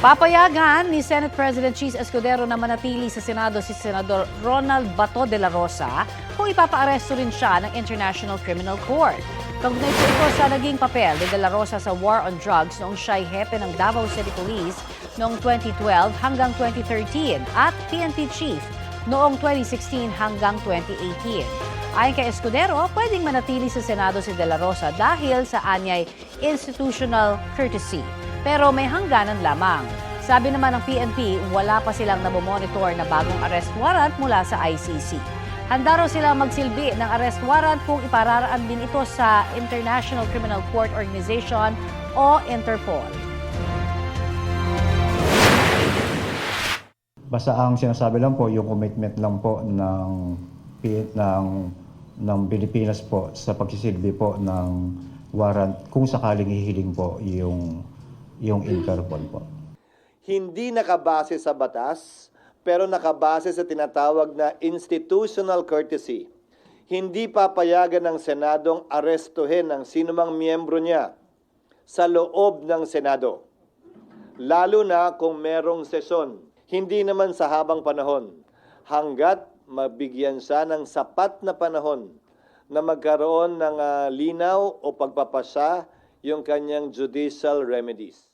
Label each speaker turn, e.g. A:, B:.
A: Papayagan ni Senate President Cheese Escudero na manatili sa Senado si Senador Ronald Bato de la Rosa kung ipapaaresto rin siya ng International Criminal Court. Kaugnay po ito sa naging papel ni de la Rosa sa war on drugs noong siya'y hepe ng Davao City Police noong 2012 hanggang 2013 at PNP Chief noong 2016 hanggang 2018. Ayon kay Escudero, pwedeng manatili sa Senado si de la Rosa dahil sa anyay institutional courtesy. Pero may hangganan lamang. Sabi naman ng PNP, wala pa silang nabomonitor na bagong arrest warrant mula sa ICC. Handa raw silang magsilbi ng arrest warrant kung ipararaan din ito sa International Criminal Court Organization o Interpol.
B: Basta ang sinasabi lang po, yung commitment lang po ng Pilipinas po sa pagsisilbi po ng warrant kung sakaling hihiling po yung Interpol po.
C: Hindi nakabase sa batas, pero nakabase sa tinatawag na institutional courtesy. Hindi papayagan ng Senadong arestuhin ang sinumang miyembro niya sa loob ng Senado. Lalo na kung merong sesyon. Hindi naman sa habang panahon. Hanggat mabigyan siya ng sapat na panahon na magkaroon ng linaw o pagpapasa yung kanyang judicial remedies.